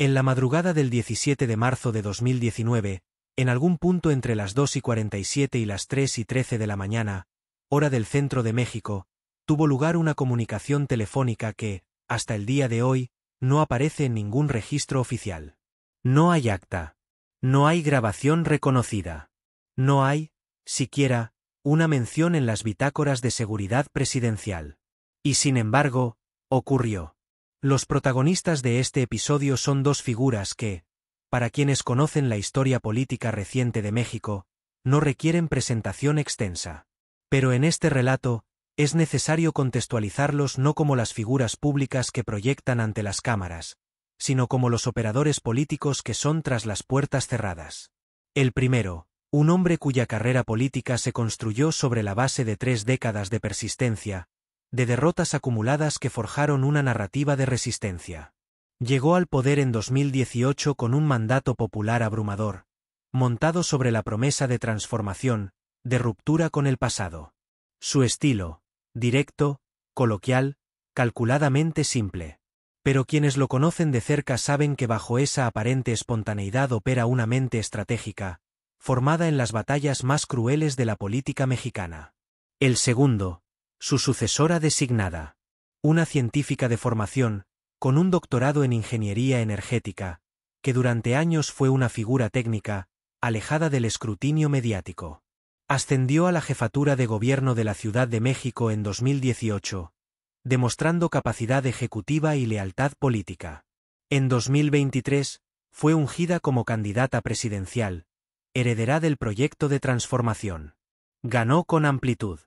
En la madrugada del 17 de marzo de 2019, en algún punto entre las 2:47 y las 3:13 de la mañana, hora del centro de México, tuvo lugar una comunicación telefónica que, hasta el día de hoy, no aparece en ningún registro oficial. No hay acta. No hay grabación reconocida. No hay, siquiera, una mención en las bitácoras de seguridad presidencial. Y sin embargo, ocurrió. Los protagonistas de este episodio son dos figuras que, para quienes conocen la historia política reciente de México, no requieren presentación extensa. Pero en este relato, es necesario contextualizarlos no como las figuras públicas que proyectan ante las cámaras, sino como los operadores políticos que son tras las puertas cerradas. El primero, un hombre cuya carrera política se construyó sobre la base de 3 décadas de persistencia, de derrotas acumuladas que forjaron una narrativa de resistencia. Llegó al poder en 2018 con un mandato popular abrumador, montado sobre la promesa de transformación, de ruptura con el pasado. Su estilo, directo, coloquial, calculadamente simple. Pero quienes lo conocen de cerca saben que bajo esa aparente espontaneidad opera una mente estratégica, formada en las batallas más crueles de la política mexicana. El segundo, su sucesora designada. Una científica de formación, con un doctorado en ingeniería energética, que durante años fue una figura técnica, alejada del escrutinio mediático. Ascendió a la jefatura de gobierno de la Ciudad de México en 2018, demostrando capacidad ejecutiva y lealtad política. En 2023, fue ungida como candidata presidencial, heredera del proyecto de transformación. Ganó con amplitud.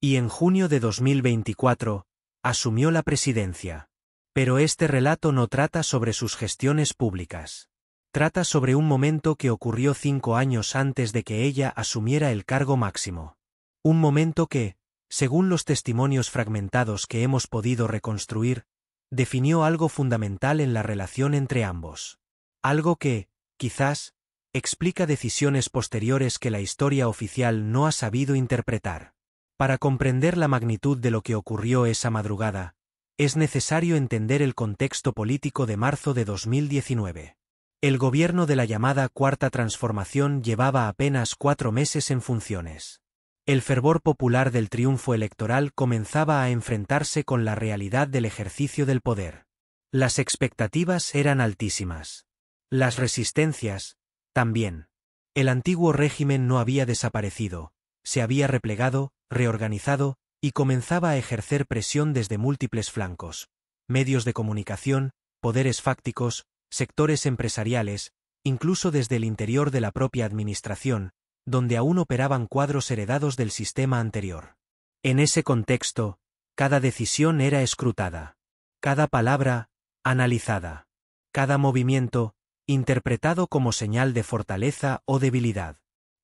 Y en junio de 2024, asumió la presidencia. Pero este relato no trata sobre sus gestiones públicas. Trata sobre un momento que ocurrió 5 años antes de que ella asumiera el cargo máximo. Un momento que, según los testimonios fragmentados que hemos podido reconstruir, definió algo fundamental en la relación entre ambos. Algo que, quizás, explica decisiones posteriores que la historia oficial no ha sabido interpretar. Para comprender la magnitud de lo que ocurrió esa madrugada, es necesario entender el contexto político de marzo de 2019. El gobierno de la llamada Cuarta Transformación llevaba apenas 4 meses en funciones. El fervor popular del triunfo electoral comenzaba a enfrentarse con la realidad del ejercicio del poder. Las expectativas eran altísimas. Las resistencias, también. El antiguo régimen no había desaparecido, se había replegado, reorganizado, y comenzaba a ejercer presión desde múltiples flancos: medios de comunicación, poderes fácticos, sectores empresariales, incluso desde el interior de la propia administración, donde aún operaban cuadros heredados del sistema anterior. En ese contexto, cada decisión era escrutada, cada palabra, analizada, cada movimiento, interpretado como señal de fortaleza o debilidad.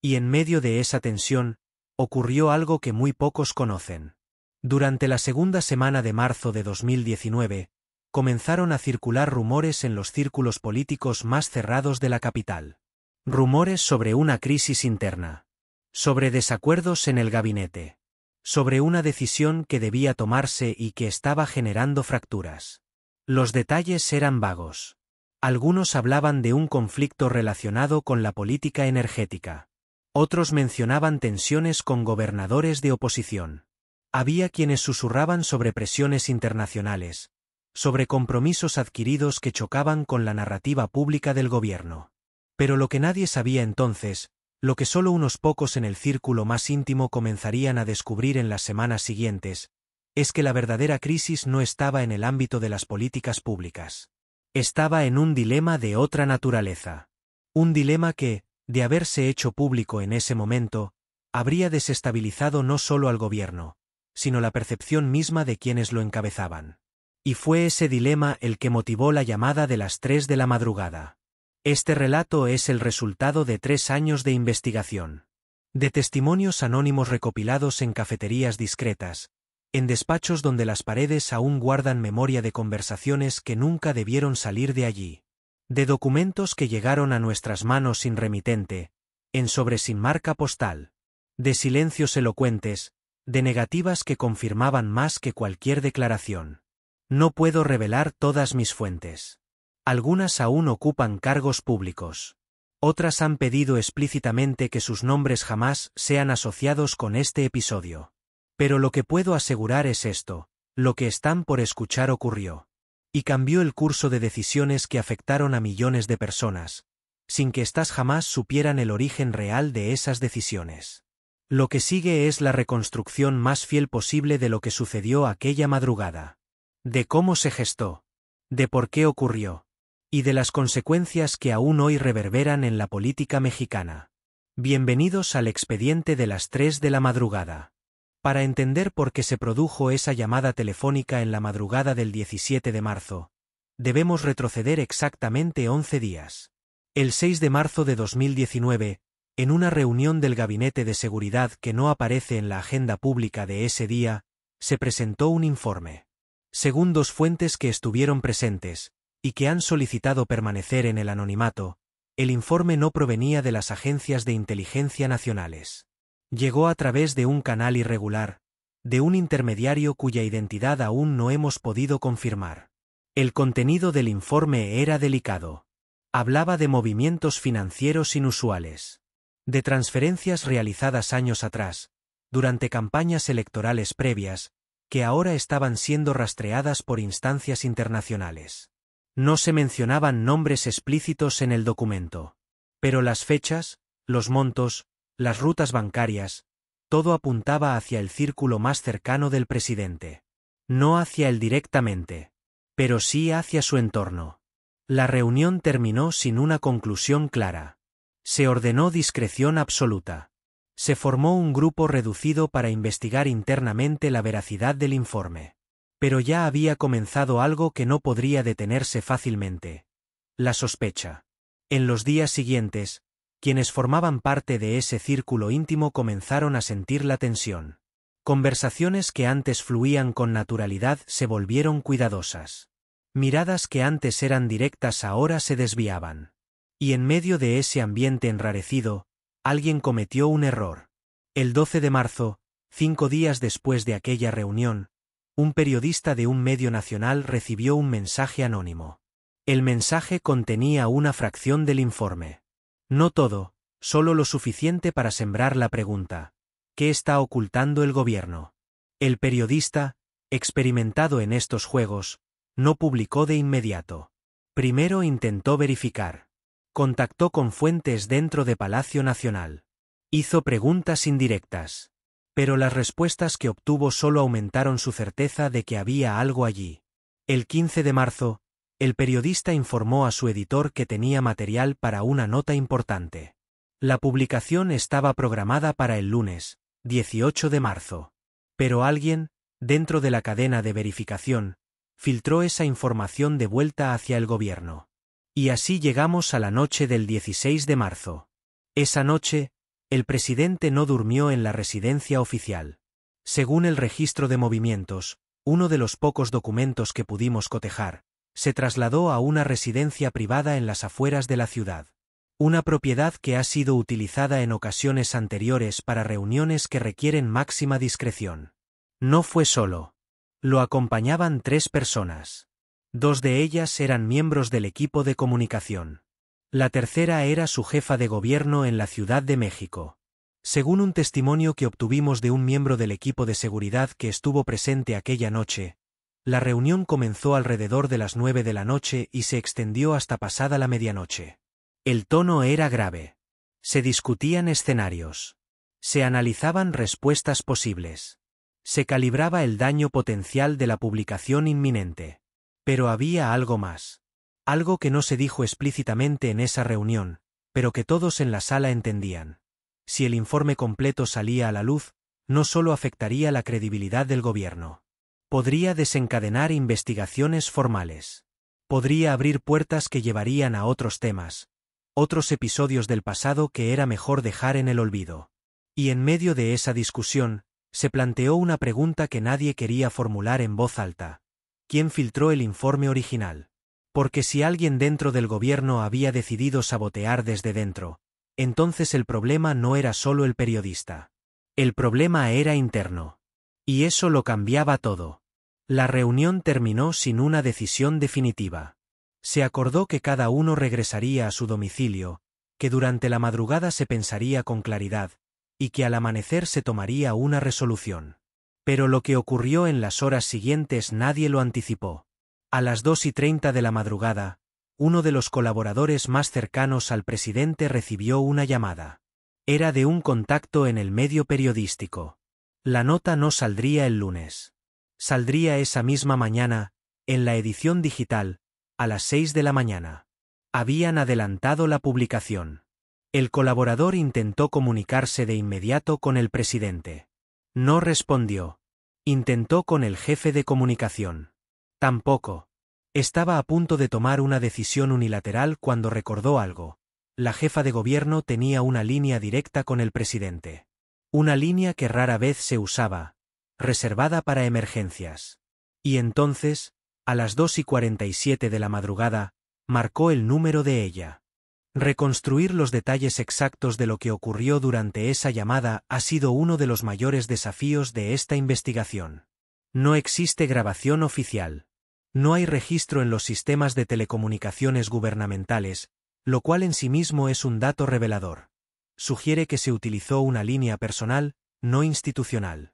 Y en medio de esa tensión, ocurrió algo que muy pocos conocen. Durante la segunda semana de marzo de 2019, comenzaron a circular rumores en los círculos políticos más cerrados de la capital. Rumores sobre una crisis interna. Sobre desacuerdos en el gabinete. Sobre una decisión que debía tomarse y que estaba generando fracturas. Los detalles eran vagos. Algunos hablaban de un conflicto relacionado con la política energética. Otros mencionaban tensiones con gobernadores de oposición. Había quienes susurraban sobre presiones internacionales, sobre compromisos adquiridos que chocaban con la narrativa pública del gobierno. Pero lo que nadie sabía entonces, lo que solo unos pocos en el círculo más íntimo comenzarían a descubrir en las semanas siguientes, es que la verdadera crisis no estaba en el ámbito de las políticas públicas. Estaba en un dilema de otra naturaleza. Un dilema que, de haberse hecho público en ese momento, habría desestabilizado no solo al gobierno, sino la percepción misma de quienes lo encabezaban. Y fue ese dilema el que motivó la llamada de las 3 de la madrugada. Este relato es el resultado de 3 años de investigación. De testimonios anónimos recopilados en cafeterías discretas, en despachos donde las paredes aún guardan memoria de conversaciones que nunca debieron salir de allí. De documentos que llegaron a nuestras manos sin remitente, en sobre sin marca postal. De silencios elocuentes, de negativas que confirmaban más que cualquier declaración. No puedo revelar todas mis fuentes. Algunas aún ocupan cargos públicos. Otras han pedido explícitamente que sus nombres jamás sean asociados con este episodio. Pero lo que puedo asegurar es esto: lo que están por escuchar ocurrió. Y cambió el curso de decisiones que afectaron a millones de personas, sin que éstas jamás supieran el origen real de esas decisiones. Lo que sigue es la reconstrucción más fiel posible de lo que sucedió aquella madrugada. De cómo se gestó. De por qué ocurrió. Y de las consecuencias que aún hoy reverberan en la política mexicana. Bienvenidos al expediente de las 3 de la madrugada. Para entender por qué se produjo esa llamada telefónica en la madrugada del 17 de marzo, debemos retroceder exactamente 11 días. El 6 de marzo de 2019, en una reunión del Gabinete de Seguridad que no aparece en la agenda pública de ese día, se presentó un informe. Según dos fuentes que estuvieron presentes, y que han solicitado permanecer en el anonimato, el informe no provenía de las agencias de inteligencia nacionales. Llegó a través de un canal irregular, de un intermediario cuya identidad aún no hemos podido confirmar. El contenido del informe era delicado. Hablaba de movimientos financieros inusuales, de transferencias realizadas años atrás, durante campañas electorales previas, que ahora estaban siendo rastreadas por instancias internacionales. No se mencionaban nombres explícitos en el documento. Pero las fechas, los montos, las rutas bancarias, todo apuntaba hacia el círculo más cercano del presidente. No hacia él directamente, pero sí hacia su entorno. La reunión terminó sin una conclusión clara. Se ordenó discreción absoluta. Se formó un grupo reducido para investigar internamente la veracidad del informe. Pero ya había comenzado algo que no podría detenerse fácilmente: la sospecha. En los días siguientes, quienes formaban parte de ese círculo íntimo comenzaron a sentir la tensión. Conversaciones que antes fluían con naturalidad se volvieron cuidadosas. Miradas que antes eran directas ahora se desviaban. Y en medio de ese ambiente enrarecido, alguien cometió un error. El 12 de marzo, 5 días después de aquella reunión, un periodista de un medio nacional recibió un mensaje anónimo. El mensaje contenía una fracción del informe. No todo, solo lo suficiente para sembrar la pregunta: ¿qué está ocultando el gobierno? El periodista, experimentado en estos juegos, no publicó de inmediato. Primero intentó verificar. Contactó con fuentes dentro de Palacio Nacional. Hizo preguntas indirectas. Pero las respuestas que obtuvo solo aumentaron su certeza de que había algo allí. El 15 de marzo, el periodista informó a su editor que tenía material para una nota importante. La publicación estaba programada para el lunes, 18 de marzo. Pero alguien, dentro de la cadena de verificación, filtró esa información de vuelta hacia el gobierno. Y así llegamos a la noche del 16 de marzo. Esa noche, el presidente no durmió en la residencia oficial. Según el registro de movimientos, uno de los pocos documentos que pudimos cotejar, se trasladó a una residencia privada en las afueras de la ciudad. Una propiedad que ha sido utilizada en ocasiones anteriores para reuniones que requieren máxima discreción. No fue solo. Lo acompañaban 3 personas. 2 de ellas eran miembros del equipo de comunicación. La tercera era su jefa de gobierno en la Ciudad de México. Según un testimonio que obtuvimos de un miembro del equipo de seguridad que estuvo presente aquella noche, la reunión comenzó alrededor de las 9 de la noche y se extendió hasta pasada la medianoche. El tono era grave. Se discutían escenarios. Se analizaban respuestas posibles. Se calibraba el daño potencial de la publicación inminente. Pero había algo más. Algo que no se dijo explícitamente en esa reunión, pero que todos en la sala entendían. Si el informe completo salía a la luz, no solo afectaría la credibilidad del gobierno. Podría desencadenar investigaciones formales. Podría abrir puertas que llevarían a otros temas, otros episodios del pasado que era mejor dejar en el olvido. Y en medio de esa discusión, se planteó una pregunta que nadie quería formular en voz alta. ¿Quién filtró el informe original? Porque si alguien dentro del gobierno había decidido sabotear desde dentro, entonces el problema no era solo el periodista. El problema era interno. Y eso lo cambiaba todo. La reunión terminó sin una decisión definitiva. Se acordó que cada uno regresaría a su domicilio, que durante la madrugada se pensaría con claridad, y que al amanecer se tomaría una resolución. Pero lo que ocurrió en las horas siguientes nadie lo anticipó. A las 2:30 de la madrugada, uno de los colaboradores más cercanos al presidente recibió una llamada. Era de un contacto en el medio periodístico. La nota no saldría el lunes. Saldría esa misma mañana, en la edición digital, a las 6 de la mañana. Habían adelantado la publicación. El colaborador intentó comunicarse de inmediato con el presidente. No respondió. Intentó con el jefe de comunicación. Tampoco. Estaba a punto de tomar una decisión unilateral cuando recordó algo. La jefa de gobierno tenía una línea directa con el presidente. Una línea que rara vez se usaba, reservada para emergencias. Y entonces, a las 2:47 de la madrugada, marcó el número de ella. Reconstruir los detalles exactos de lo que ocurrió durante esa llamada ha sido uno de los mayores desafíos de esta investigación. No existe grabación oficial. No hay registro en los sistemas de telecomunicaciones gubernamentales, lo cual en sí mismo es un dato revelador. Sugiere que se utilizó una línea personal, no institucional.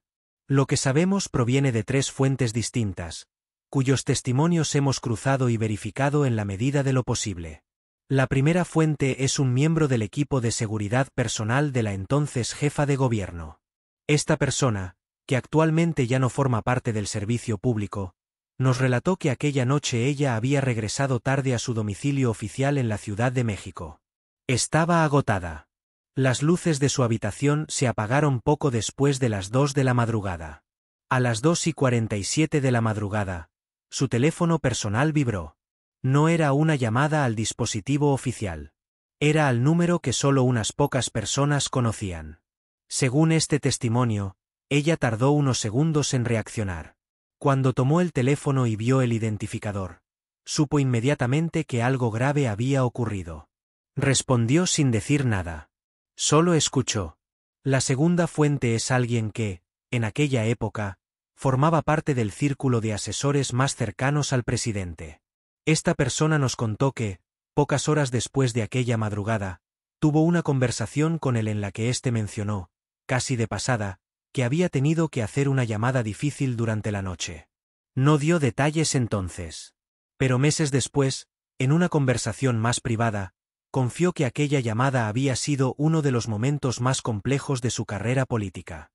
Lo que sabemos proviene de 3 fuentes distintas, cuyos testimonios hemos cruzado y verificado en la medida de lo posible. La primera fuente es un miembro del equipo de seguridad personal de la entonces jefa de gobierno. Esta persona, que actualmente ya no forma parte del servicio público, nos relató que aquella noche ella había regresado tarde a su domicilio oficial en la Ciudad de México. Estaba agotada. Las luces de su habitación se apagaron poco después de las 2 de la madrugada. A las 2:47 de la madrugada, su teléfono personal vibró. No era una llamada al dispositivo oficial. Era al número que solo unas pocas personas conocían. Según este testimonio, ella tardó unos segundos en reaccionar. Cuando tomó el teléfono y vio el identificador, supo inmediatamente que algo grave había ocurrido. Respondió sin decir nada. Solo escuchó. La segunda fuente es alguien que, en aquella época, formaba parte del círculo de asesores más cercanos al presidente. Esta persona nos contó que, pocas horas después de aquella madrugada, tuvo una conversación con él en la que éste mencionó, casi de pasada, que había tenido que hacer una llamada difícil durante la noche. No dio detalles entonces. Pero meses después, en una conversación más privada, confió que aquella llamada había sido uno de los momentos más complejos de su carrera política.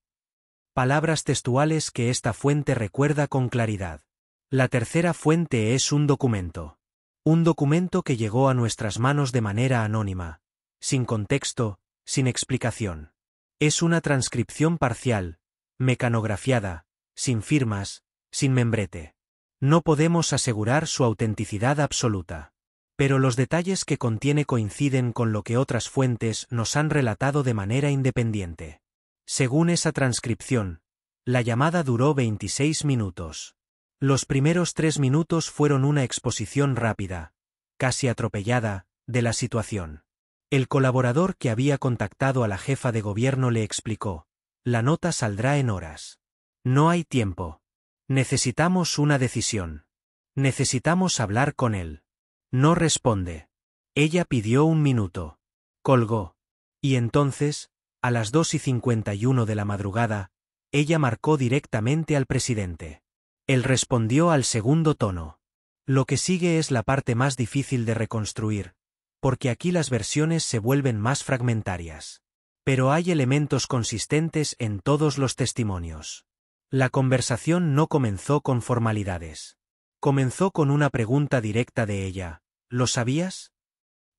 Palabras textuales que esta fuente recuerda con claridad. La tercera fuente es un documento. Un documento que llegó a nuestras manos de manera anónima, sin contexto, sin explicación. Es una transcripción parcial, mecanografiada, sin firmas, sin membrete. No podemos asegurar su autenticidad absoluta. Pero los detalles que contiene coinciden con lo que otras fuentes nos han relatado de manera independiente. Según esa transcripción, la llamada duró 26 minutos. Los primeros 3 minutos fueron una exposición rápida, casi atropellada, de la situación. El colaborador que había contactado a la jefa de gobierno le explicó: la nota saldrá en horas. No hay tiempo. Necesitamos una decisión. Necesitamos hablar con él. No responde. Ella pidió 1 minuto. Colgó. Y entonces, a las 2:51 de la madrugada, ella marcó directamente al presidente. Él respondió al segundo tono. Lo que sigue es la parte más difícil de reconstruir, porque aquí las versiones se vuelven más fragmentarias. Pero hay elementos consistentes en todos los testimonios. La conversación no comenzó con formalidades. Comenzó con una pregunta directa de ella: ¿lo sabías?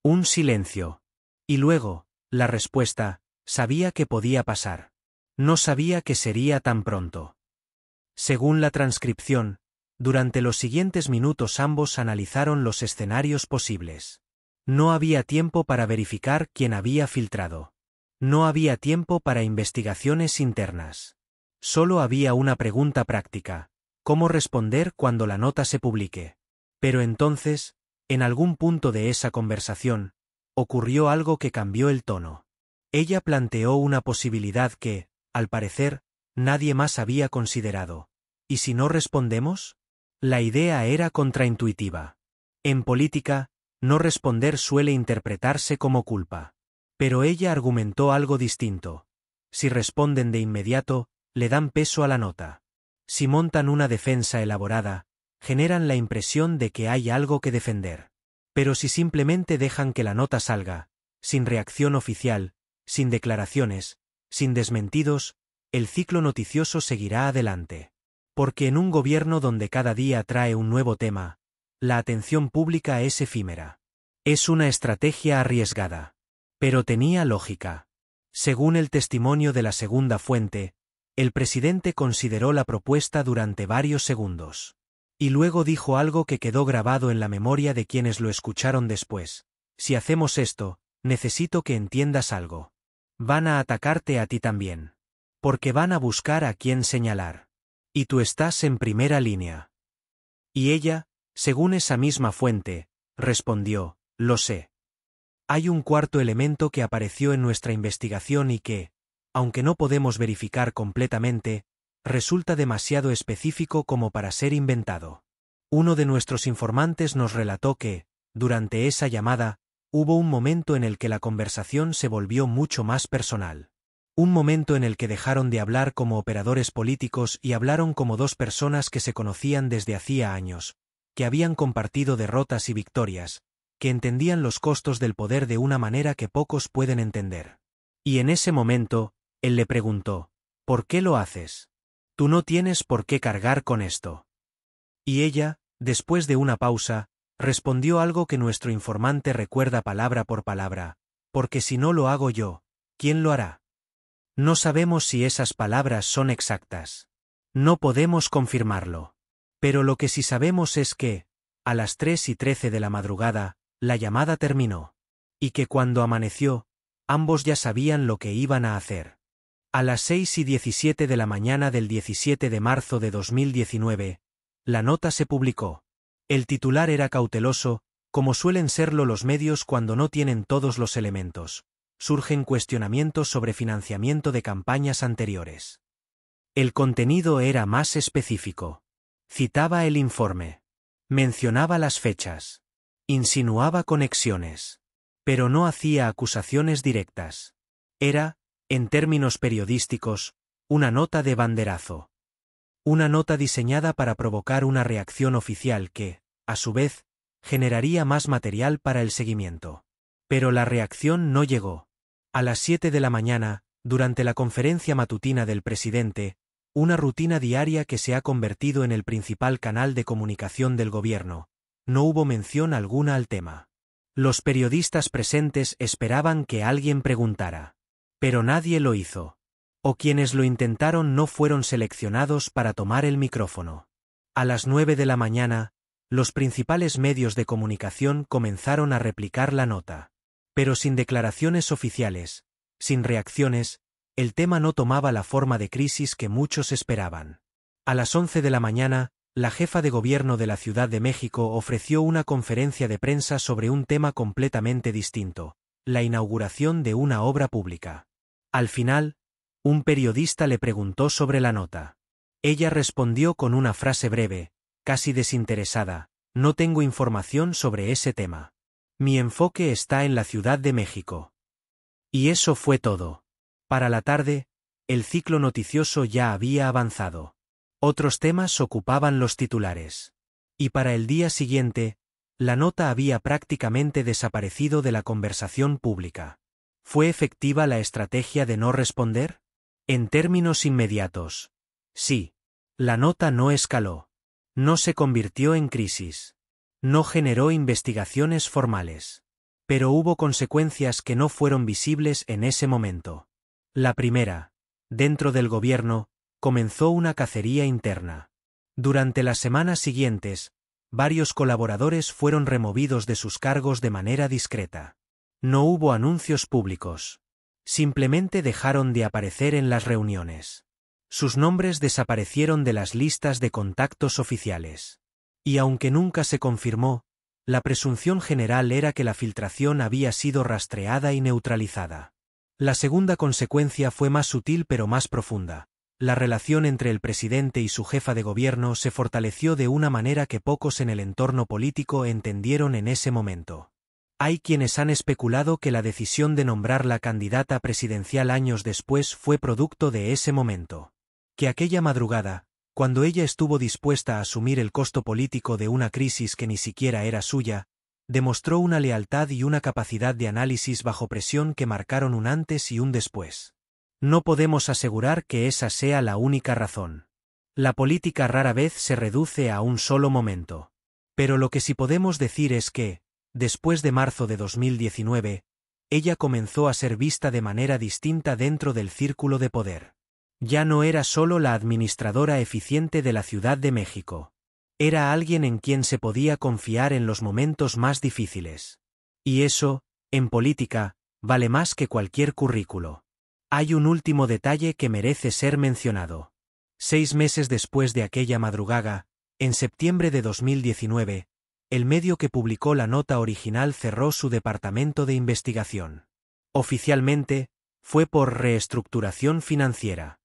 Un silencio. Y luego, la respuesta: sabía que podía pasar. No sabía que sería tan pronto. Según la transcripción, durante los siguientes minutos ambos analizaron los escenarios posibles. No había tiempo para verificar quién había filtrado. No había tiempo para investigaciones internas. Solo había una pregunta práctica: ¿cómo responder cuando la nota se publique? Pero entonces, en algún punto de esa conversación, ocurrió algo que cambió el tono. Ella planteó una posibilidad que, al parecer, nadie más había considerado. ¿Y si no respondemos? La idea era contraintuitiva. En política, no responder suele interpretarse como culpa. Pero ella argumentó algo distinto. Si responden de inmediato, le dan peso a la nota. Si montan una defensa elaborada, generan la impresión de que hay algo que defender. Pero si simplemente dejan que la nota salga, sin reacción oficial, sin declaraciones, sin desmentidos, el ciclo noticioso seguirá adelante. Porque en un gobierno donde cada día trae un nuevo tema, la atención pública es efímera. Es una estrategia arriesgada. Pero tenía lógica. Según el testimonio de la segunda fuente, el presidente consideró la propuesta durante varios segundos. Y luego dijo algo que quedó grabado en la memoria de quienes lo escucharon después. Si hacemos esto, necesito que entiendas algo. Van a atacarte a ti también. Porque van a buscar a quién señalar. Y tú estás en primera línea. Y ella, según esa misma fuente, respondió, lo sé. Hay un cuarto elemento que apareció en nuestra investigación y que, aunque no podemos verificar completamente, resulta demasiado específico como para ser inventado. Uno de nuestros informantes nos relató que, durante esa llamada, hubo un momento en el que la conversación se volvió mucho más personal. Un momento en el que dejaron de hablar como operadores políticos y hablaron como dos personas que se conocían desde hacía años, que habían compartido derrotas y victorias, que entendían los costos del poder de una manera que pocos pueden entender. Y en ese momento, él le preguntó, ¿por qué lo haces? Tú no tienes por qué cargar con esto. Y ella, después de una pausa, respondió algo que nuestro informante recuerda palabra por palabra, porque si no lo hago yo, ¿quién lo hará? No sabemos si esas palabras son exactas. No podemos confirmarlo. Pero lo que sí sabemos es que, a las 3:13 de la madrugada, la llamada terminó. Y que cuando amaneció, ambos ya sabían lo que iban a hacer. A las 6:17 de la mañana del 17 de marzo de 2019, la nota se publicó. El titular era cauteloso, como suelen serlo los medios cuando no tienen todos los elementos. Surgen cuestionamientos sobre financiamiento de campañas anteriores. El contenido era más específico. Citaba el informe. Mencionaba las fechas. Insinuaba conexiones. Pero no hacía acusaciones directas. Era, en términos periodísticos, una nota de banderazo. Una nota diseñada para provocar una reacción oficial que, a su vez, generaría más material para el seguimiento. Pero la reacción no llegó. A las 7 de la mañana, durante la conferencia matutina del presidente, una rutina diaria que se ha convertido en el principal canal de comunicación del gobierno, no hubo mención alguna al tema. Los periodistas presentes esperaban que alguien preguntara. Pero nadie lo hizo. O quienes lo intentaron no fueron seleccionados para tomar el micrófono. A las 9 de la mañana, los principales medios de comunicación comenzaron a replicar la nota. Pero sin declaraciones oficiales, sin reacciones, el tema no tomaba la forma de crisis que muchos esperaban. A las 11 de la mañana, la jefa de gobierno de la Ciudad de México ofreció una conferencia de prensa sobre un tema completamente distinto, la inauguración de una obra pública. Al final, un periodista le preguntó sobre la nota. Ella respondió con una frase breve, casi desinteresada, no tengo información sobre ese tema. Mi enfoque está en la Ciudad de México. Y eso fue todo. Para la tarde, el ciclo noticioso ya había avanzado. Otros temas ocupaban los titulares. Y para el día siguiente, la nota había prácticamente desaparecido de la conversación pública. ¿Fue efectiva la estrategia de no responder? En términos inmediatos. Sí. La nota no escaló. No se convirtió en crisis. No generó investigaciones formales. Pero hubo consecuencias que no fueron visibles en ese momento. La primera, dentro del gobierno, comenzó una cacería interna. Durante las semanas siguientes, varios colaboradores fueron removidos de sus cargos de manera discreta. No hubo anuncios públicos. Simplemente dejaron de aparecer en las reuniones. Sus nombres desaparecieron de las listas de contactos oficiales. Y aunque nunca se confirmó, la presunción general era que la filtración había sido rastreada y neutralizada. La segunda consecuencia fue más sutil pero más profunda. La relación entre el presidente y su jefa de gobierno se fortaleció de una manera que pocos en el entorno político entendieron en ese momento. Hay quienes han especulado que la decisión de nombrarla candidata presidencial años después fue producto de ese momento. Que aquella madrugada, cuando ella estuvo dispuesta a asumir el costo político de una crisis que ni siquiera era suya, demostró una lealtad y una capacidad de análisis bajo presión que marcaron un antes y un después. No podemos asegurar que esa sea la única razón. La política rara vez se reduce a un solo momento. Pero lo que sí podemos decir es que, después de marzo de 2019, ella comenzó a ser vista de manera distinta dentro del círculo de poder. Ya no era solo la administradora eficiente de la Ciudad de México. Era alguien en quien se podía confiar en los momentos más difíciles. Y eso, en política, vale más que cualquier currículo. Hay un último detalle que merece ser mencionado. 6 meses después de aquella madrugada, en septiembre de 2019, el medio que publicó la nota original cerró su departamento de investigación. Oficialmente, fue por reestructuración financiera.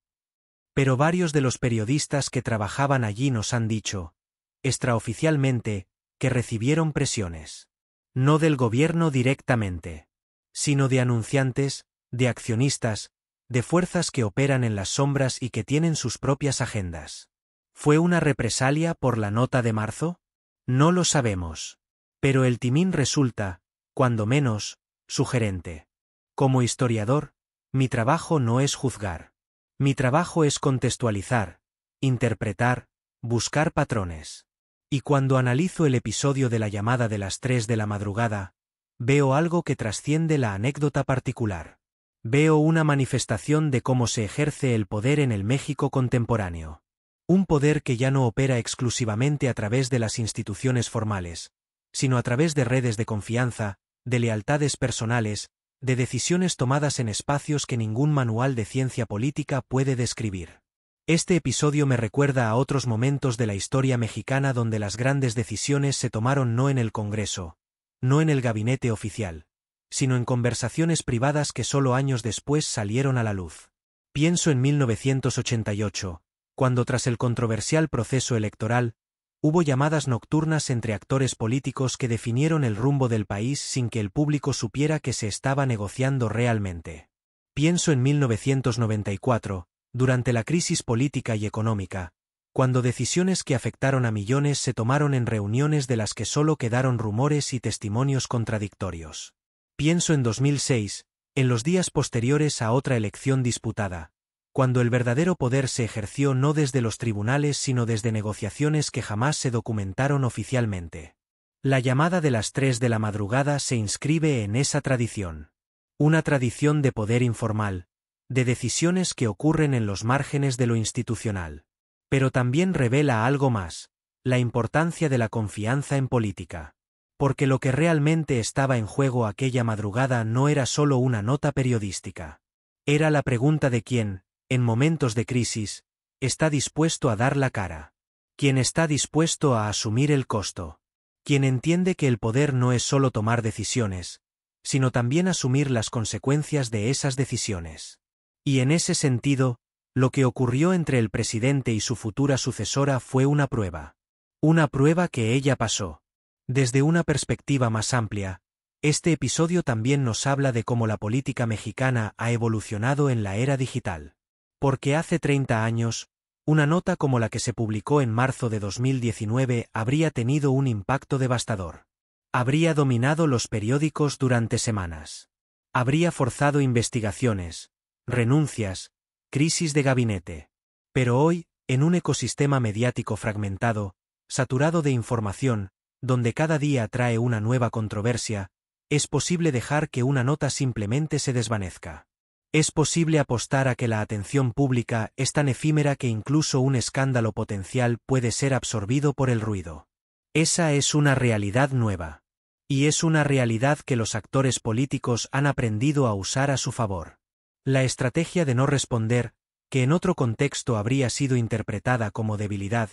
Pero varios de los periodistas que trabajaban allí nos han dicho, extraoficialmente, que recibieron presiones. No del gobierno directamente, sino de anunciantes, de accionistas, de fuerzas que operan en las sombras y que tienen sus propias agendas. ¿Fue una represalia por la nota de marzo? No lo sabemos. Pero el timín resulta, cuando menos, sugerente. Como historiador, mi trabajo no es juzgar. Mi trabajo es contextualizar, interpretar, buscar patrones. Y cuando analizo el episodio de la llamada de las 3 de la madrugada, veo algo que trasciende la anécdota particular. Veo una manifestación de cómo se ejerce el poder en el México contemporáneo. Un poder que ya no opera exclusivamente a través de las instituciones formales, sino a través de redes de confianza, de lealtades personales, de decisiones tomadas en espacios que ningún manual de ciencia política puede describir. Este episodio me recuerda a otros momentos de la historia mexicana donde las grandes decisiones se tomaron no en el Congreso, no en el gabinete oficial, sino en conversaciones privadas que solo años después salieron a la luz. Pienso en 1988, cuando tras el controversial proceso electoral, hubo llamadas nocturnas entre actores políticos que definieron el rumbo del país sin que el público supiera que se estaba negociando realmente. Pienso en 1994, durante la crisis política y económica, cuando decisiones que afectaron a millones se tomaron en reuniones de las que solo quedaron rumores y testimonios contradictorios. Pienso en 2006, en los días posteriores a otra elección disputada, cuando el verdadero poder se ejerció no desde los tribunales sino desde negociaciones que jamás se documentaron oficialmente. La llamada de las 3 de la madrugada se inscribe en esa tradición. Una tradición de poder informal, de decisiones que ocurren en los márgenes de lo institucional. Pero también revela algo más, la importancia de la confianza en política. Porque lo que realmente estaba en juego aquella madrugada no era solo una nota periodística. Era la pregunta de quién, en momentos de crisis, está dispuesto a dar la cara. Quién está dispuesto a asumir el costo. Quien entiende que el poder no es solo tomar decisiones, sino también asumir las consecuencias de esas decisiones. Y en ese sentido, lo que ocurrió entre el presidente y su futura sucesora fue una prueba. Una prueba que ella pasó. Desde una perspectiva más amplia, este episodio también nos habla de cómo la política mexicana ha evolucionado en la era digital. Porque hace 30 años, una nota como la que se publicó en marzo de 2019 habría tenido un impacto devastador. Habría dominado los periódicos durante semanas. Habría forzado investigaciones, renuncias, crisis de gabinete. Pero hoy, en un ecosistema mediático fragmentado, saturado de información, donde cada día trae una nueva controversia, es posible dejar que una nota simplemente se desvanezca. Es posible apostar a que la atención pública es tan efímera que incluso un escándalo potencial puede ser absorbido por el ruido. Esa es una realidad nueva. Y es una realidad que los actores políticos han aprendido a usar a su favor. La estrategia de no responder, que en otro contexto habría sido interpretada como debilidad,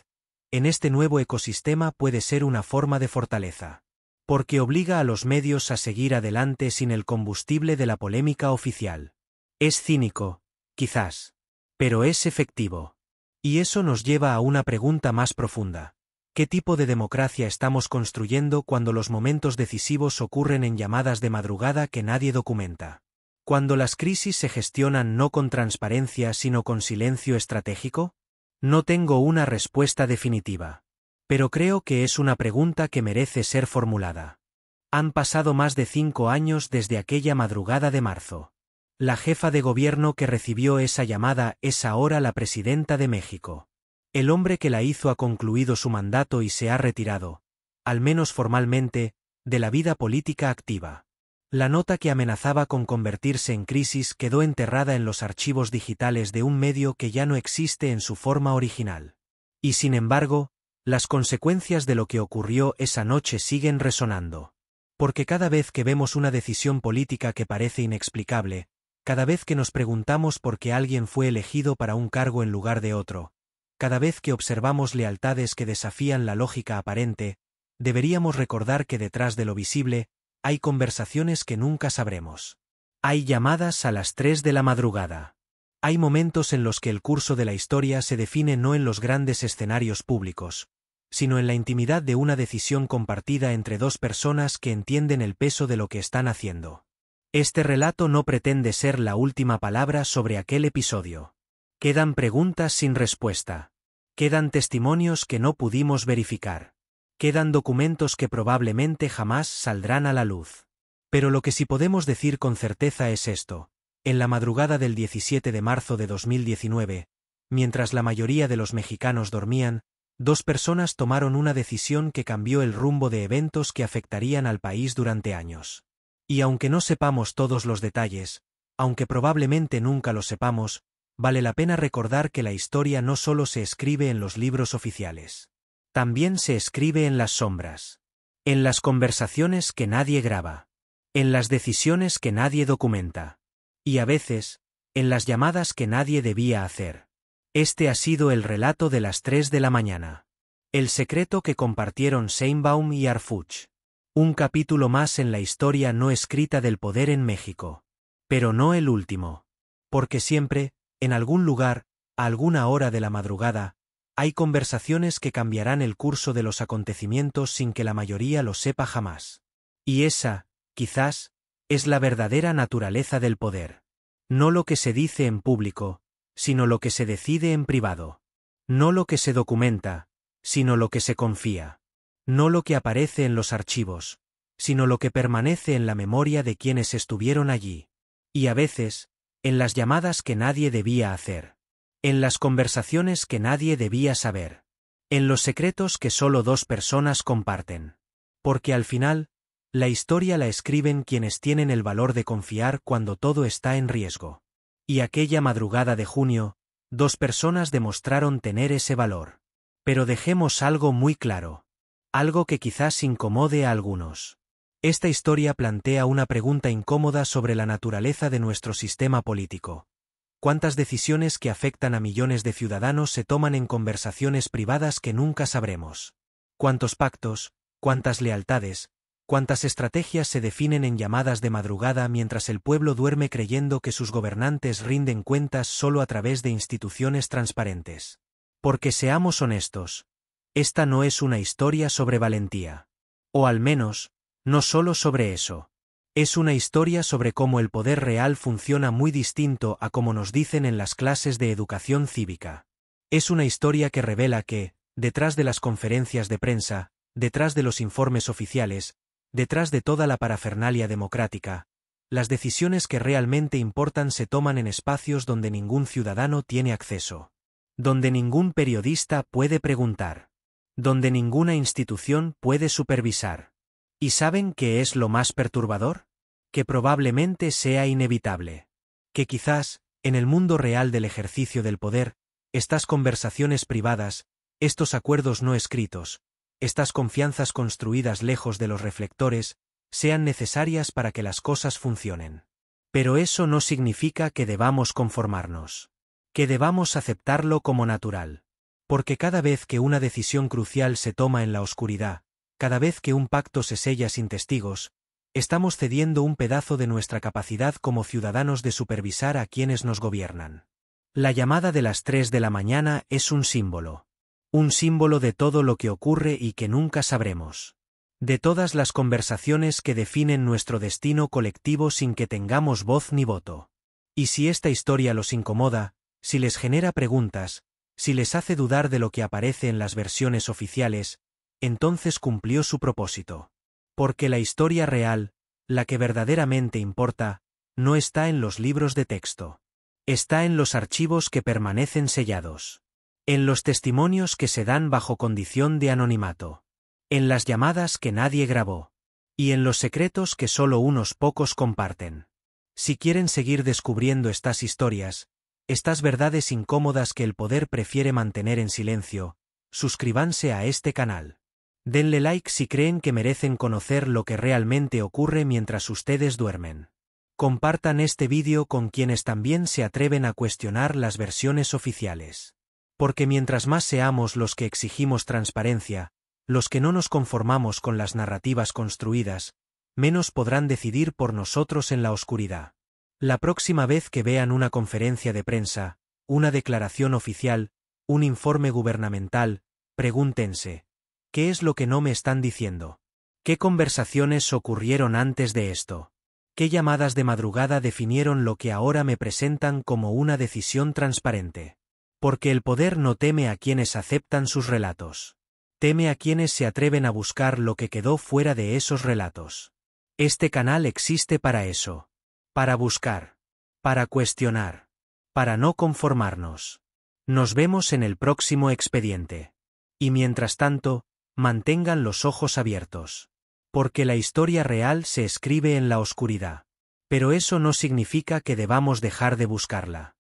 en este nuevo ecosistema puede ser una forma de fortaleza. Porque obliga a los medios a seguir adelante sin el combustible de la polémica oficial. Es cínico, quizás. pero es efectivo. Y eso nos lleva a una pregunta más profunda. ¿Qué tipo de democracia estamos construyendo cuando los momentos decisivos ocurren en llamadas de madrugada que nadie documenta? ¿Cuando las crisis se gestionan no con transparencia sino con silencio estratégico? No tengo una respuesta definitiva. Pero creo que es una pregunta que merece ser formulada. Han pasado más de 5 años desde aquella madrugada de marzo. La jefa de gobierno que recibió esa llamada es ahora la presidenta de México. El hombre que la hizo ha concluido su mandato y se ha retirado, al menos formalmente, de la vida política activa. La nota que amenazaba con convertirse en crisis quedó enterrada en los archivos digitales de un medio que ya no existe en su forma original. Y sin embargo, las consecuencias de lo que ocurrió esa noche siguen resonando. Porque cada vez que vemos una decisión política que parece inexplicable, cada vez que nos preguntamos por qué alguien fue elegido para un cargo en lugar de otro, cada vez que observamos lealtades que desafían la lógica aparente, deberíamos recordar que detrás de lo visible, hay conversaciones que nunca sabremos. Hay llamadas a las 3 de la madrugada. Hay momentos en los que el curso de la historia se define no en los grandes escenarios públicos, sino en la intimidad de una decisión compartida entre dos personas que entienden el peso de lo que están haciendo. Este relato no pretende ser la última palabra sobre aquel episodio. Quedan preguntas sin respuesta. Quedan testimonios que no pudimos verificar. Quedan documentos que probablemente jamás saldrán a la luz. Pero lo que sí podemos decir con certeza es esto. En la madrugada del 17 de marzo de 2019, mientras la mayoría de los mexicanos dormían, dos personas tomaron una decisión que cambió el rumbo de eventos que afectarían al país durante años. Y aunque no sepamos todos los detalles, aunque probablemente nunca los sepamos, vale la pena recordar que la historia no solo se escribe en los libros oficiales. También se escribe en las sombras. En las conversaciones que nadie graba. En las decisiones que nadie documenta. Y a veces, en las llamadas que nadie debía hacer. Este ha sido el relato de las 3 de la mañana. El secreto que compartieron Sheinbaum y Harfuch. Un capítulo más en la historia no escrita del poder en México. Pero no el último. Porque siempre, en algún lugar, a alguna hora de la madrugada, hay conversaciones que cambiarán el curso de los acontecimientos sin que la mayoría lo sepa jamás. Y esa, quizás, es la verdadera naturaleza del poder. No lo que se dice en público, sino lo que se decide en privado. No lo que se documenta, sino lo que se confía. No lo que aparece en los archivos, sino lo que permanece en la memoria de quienes estuvieron allí. Y a veces, en las llamadas que nadie debía hacer. En las conversaciones que nadie debía saber. En los secretos que solo dos personas comparten. Porque al final, la historia la escriben quienes tienen el valor de confiar cuando todo está en riesgo. Y aquella madrugada de junio, dos personas demostraron tener ese valor. Pero dejemos algo muy claro. Algo que quizás incomode a algunos. Esta historia plantea una pregunta incómoda sobre la naturaleza de nuestro sistema político. ¿Cuántas decisiones que afectan a millones de ciudadanos se toman en conversaciones privadas que nunca sabremos? ¿Cuántos pactos, cuántas lealtades, cuántas estrategias se definen en llamadas de madrugada mientras el pueblo duerme creyendo que sus gobernantes rinden cuentas solo a través de instituciones transparentes? Porque seamos honestos, esta no es una historia sobre valentía. O al menos, no solo sobre eso. Es una historia sobre cómo el poder real funciona muy distinto a como nos dicen en las clases de educación cívica. Es una historia que revela que, detrás de las conferencias de prensa, detrás de los informes oficiales, detrás de toda la parafernalia democrática, las decisiones que realmente importan se toman en espacios donde ningún ciudadano tiene acceso. Donde ningún periodista puede preguntar. Donde ninguna institución puede supervisar. ¿Y saben qué es lo más perturbador? Que probablemente sea inevitable. Que quizás, en el mundo real del ejercicio del poder, estas conversaciones privadas, estos acuerdos no escritos, estas confianzas construidas lejos de los reflectores, sean necesarias para que las cosas funcionen. Pero eso no significa que debamos conformarnos. Que debamos aceptarlo como natural. Porque cada vez que una decisión crucial se toma en la oscuridad, cada vez que un pacto se sella sin testigos, estamos cediendo un pedazo de nuestra capacidad como ciudadanos de supervisar a quienes nos gobiernan. La llamada de las 3 de la mañana es un símbolo. Un símbolo de todo lo que ocurre y que nunca sabremos. De todas las conversaciones que definen nuestro destino colectivo sin que tengamos voz ni voto. Y si esta historia los incomoda, si les genera preguntas, si les hace dudar de lo que aparece en las versiones oficiales, entonces cumplió su propósito. Porque la historia real, la que verdaderamente importa, no está en los libros de texto. Está en los archivos que permanecen sellados. En los testimonios que se dan bajo condición de anonimato. En las llamadas que nadie grabó. Y en los secretos que solo unos pocos comparten. Si quieren seguir descubriendo estas historias, estas verdades incómodas que el poder prefiere mantener en silencio, suscríbanse a este canal. Denle like si creen que merecen conocer lo que realmente ocurre mientras ustedes duermen. Compartan este vídeo con quienes también se atreven a cuestionar las versiones oficiales. Porque mientras más seamos los que exigimos transparencia, los que no nos conformamos con las narrativas construidas, menos podrán decidir por nosotros en la oscuridad. La próxima vez que vean una conferencia de prensa, una declaración oficial, un informe gubernamental, pregúntense, ¿qué es lo que no me están diciendo? ¿Qué conversaciones ocurrieron antes de esto? ¿Qué llamadas de madrugada definieron lo que ahora me presentan como una decisión transparente? Porque el poder no teme a quienes aceptan sus relatos. Teme a quienes se atreven a buscar lo que quedó fuera de esos relatos. Este canal existe para eso. Para buscar. Para cuestionar. Para no conformarnos. Nos vemos en el próximo expediente. Y mientras tanto, mantengan los ojos abiertos. Porque la historia real se escribe en la oscuridad. Pero eso no significa que debamos dejar de buscarla.